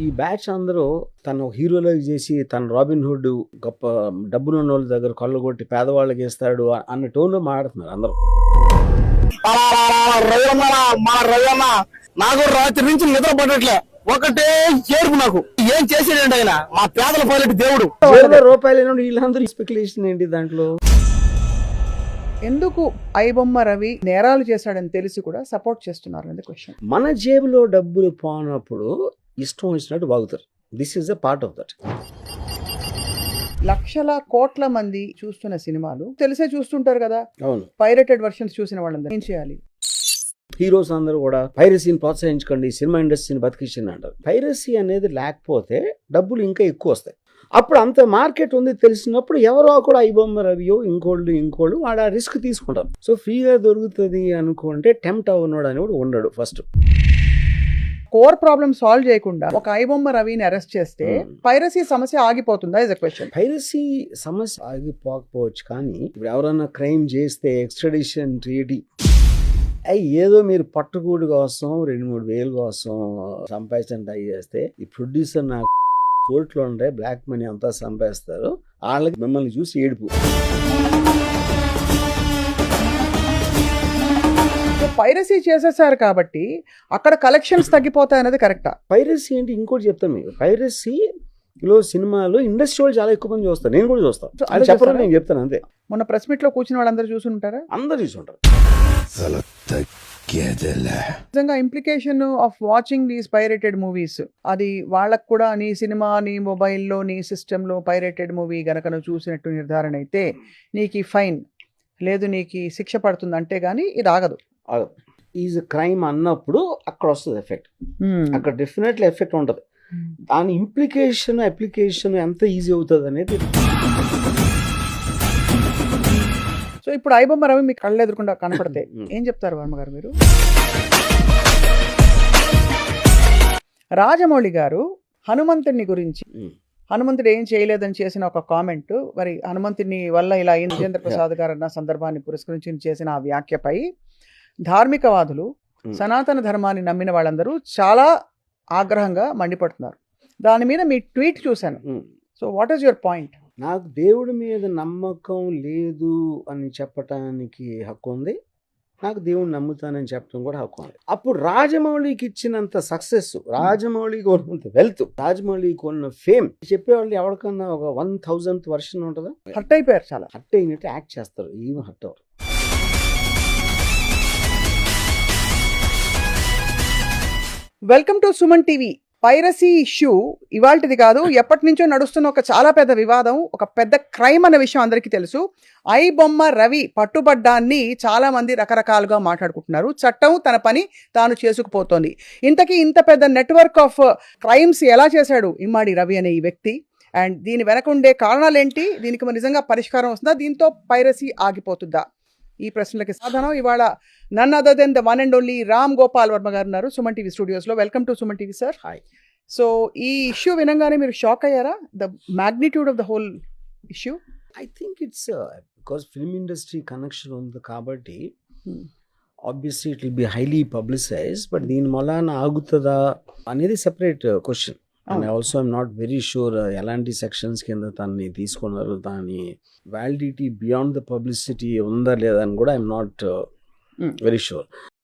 ఈ బ్యాచ్ అందరూ తను హీరోలో చేసి తన రాబిన్ హుడ్ గొప్ప డబ్బులున్న వాళ్ళ దగ్గర కొల్లగొట్టి పేదవాళ్ళకి ఇస్తాడు అన్న టోన్లో మాట్లాడుతున్నారు అందరూ. నాకు రాత్రి నుంచి నిద్ర పడట్లే, ఒకటే ఏడుపు. నాకు ఏం చేసేదండి ఆయన, మా పేదల పైలట్ దేవుడు. రూపాయలు వీళ్ళందరూ స్పెక్యులేషన్ ఏంటి దాంట్లో? ఎందుకు ఐబొమ్మ రవి నేరాలు చేశాడని తెలిసి కూడా సపోర్ట్ చేస్తున్నారు అనేది క్వశ్చన్. మన జేబులో డబ్బులు పోనప్పుడు ఇష్టం వచ్చినట్టు బాగుతారు. This is a part of that. లక్షల కోట్ల మంది చూస్తున్న సినిమాలు తెలిసే చూస్తుంటారు కదా. అవును, పైరేటెడ్ వర్షన్స్ చూసిన వాళ్ళందరూ ఏం చేయాలి? హీరోస్ అందరూ కూడా పైరసీని ప్రోత్సహించకండి, సినిమా ఇండస్ట్రీని బతికించండి అంటారు. పైరసీ అనేది లేకపోతే డబ్బులు ఇంకా ఎక్కువ వస్తాయి. అప్పుడు అంత మార్కెట్ ఉంది తెలిసినప్పుడు ఎవరో కూడా ఐబొమ్మ రవియో ఇంకోళ్ళు వాడు ఆ రిస్క్ తీసుకుంటారు. సో ఫ్రీగా దొరుకుతుంది అనుకుంటే టెంప్ట్ అవ్వనోడు అని కూడా ఉండడు. ఫస్ట్ కోర్ ప్రాబ్లమ్ సాల్వ్ చేయకుండా ఒక ఐబొమ్మ రవిని అరెస్ట్ చేస్తే పైరసీ సమస్య ఆగిపోతుందా ఇస్ అ క్వశ్చన్. పైరసీ సమస్య ఆగిపోకపోవచ్చు, కానీ ఇప్పుడు ఎవరైనా క్రైమ్ చేస్తే ఎక్స్ట్రాడిషన్ ట్రీటీ ఏదో మీరు పట్టుకూడి కోసం 2-3 వేల కోసం సంపాదించండి ట్రై చేస్తే ఈ ప్రొడ్యూసర్ నాకు కోర్టులో ఉండే బ్లాక్ మనీ అంతా సంపాదిస్తారు, వాళ్ళకి మిమ్మల్ని చూసి ఏడుపు. పైరసీ చేసేసారు కాబట్టి అక్కడ కలెక్షన్స్ తగ్గిపోతాయి అనేది కరెక్టా? పైరసీ ఏంటి ఇంకోటి చెప్తాను మీకు. పైరసీలో సినిమాలో ఇండస్ట్రీ వాళ్ళు చాలా ఎక్కువ మంది చూస్తారు, నేను కూడా చూస్తాను. అది చెప్పాలని నేను చెప్తాను అంతే. మొన్న ప్రెస్ మీట్ లో కూర్చున్న వాళ్ళందరూ చూసి ఉంటారా? అందరు చూసి ఉంటారు. నిజంగా implication of watching these pirated movies, అది వాళ్ళకు కూడా నీ సినిమా నీ మొబైల్లో నీ సిస్టంలో పైరేటెడ్ మూవీ గనక నువ్వు చూసినట్టు నిర్ధారణ అయితే నీకు ఫైన్ లేదు, నీకు శిక్ష పడుతుంది అంటే గానీ ఇది ఆగదు. ఈజ్ క్రైమ్ అన్నప్పుడు అక్కడ వస్తుంది ఎఫెక్ట్, అక్కడ డెఫినెట్లీ ఎఫెక్ట్ ఉంటుంది. దాని అప్లికేషన్ ఎంత ఈజీ అవుతుంది అనేది. సో ఇప్పుడు ఐబొమ్మ రవి మీకు కళ్ళు ఎదురుకుండా కనపడితే ఏం చెప్తారు వర్మ గారు మీరు? రాజమౌళి గారు హనుమంతుడిని గురించి, హనుమంతుడు ఏం చేయలేదని చేసిన ఒక కామెంట్, మరి హనుమంతుడిని వల్ల ఇలా రాజేంద్ర ప్రసాద్ గారు అన్న సందర్భాన్ని పురస్కరించి చేసిన ఆ వ్యాఖ్యపై ధార్మికవాదులు, సనాతన ధర్మాన్ని నమ్మిన వాళ్ళందరూ చాలా ఆగ్రహంగా మండిపడుతున్నారు. దాని మీద మీ ట్వీట్ చూశాను. So what is your point? నాకు దేవుడి మీద నమ్మకం లేదు అని చెప్పటానికి హక్కు ఉంది, నాకు దేవుడిని నమ్ముతానని చెప్పడం కూడా హక్కు ఉంది. అప్పుడు రాజమౌళికి ఇచ్చినంత సక్సెస్, రాజమౌళికి ఉన్నంత వెల్త్, రాజమౌళికి ఉన్న ఫేమ్ చెప్పేవాళ్ళు ఎవరికన్నా ఒక 1000th వర్షన్ ఉంటుందా? హర్ట్ అయిపోయారు, చాలా హర్ట్ అయినట్టు యాక్ట్ చేస్తారు, ఏమి హర్ట్ అవ్వరు. Welcome to Suman TV. Piracy issue ఇవాల్టిది కాదు, ఎప్పటి నుంచో నడుస్తున్న ఒక చాలా పెద్ద వివాదం, ఒక పెద్ద క్రైమ్ అనే విషయం అందరికీ తెలుసు. ఐబొమ్మ రవి పట్టుబడ్డాన్ని చాలా మంది రకరకాలుగా మాట్లాడుకుంటున్నారు. చట్టం తన పని తాను చేసుకుపోతోంది. ఇంతకీ ఇంత పెద్ద నెట్వర్క్ ఆఫ్ క్రైమ్స్ ఎలా చేశాడు ఇమ్మాడి రవి అనే ఈ వ్యక్తి? అండ్ దీని వెనక ఉండే కారణాలు ఏంటి? దీనికి నిజంగా పరిష్కారం వస్తుందా? దీంతో పైరసీ ఆగిపోతుందా? ఈ ప్రశ్నలకి సమాధానం ఇవాళ none other than the one and only Ram Gopal Varma గారు ఉన్నారు సుమన్ టీవీ స్టూడియోస్ లో. Welcome to Suman TV sir. Hi. So ఈ ఇష్యూ వినంగానే మీరు షాక్ అయ్యారా? The magnitude of the whole issue. I think it's because film industry connection ఉంది కాబట్టి obviously it will be highly publicise. But దీని వలన ఆగుతుందా అనేది separate question. And also I'm not very sure ఎలాంటి సెక్షన్స్ కింద తనని తీసుకున్నారు, దాని వ్యాలిడిటీ బియాండ్ ద పబ్లిసిటీ ఉందా లేదా అని కూడా ఐఎమ్ నాట్ వెరీ షూర్.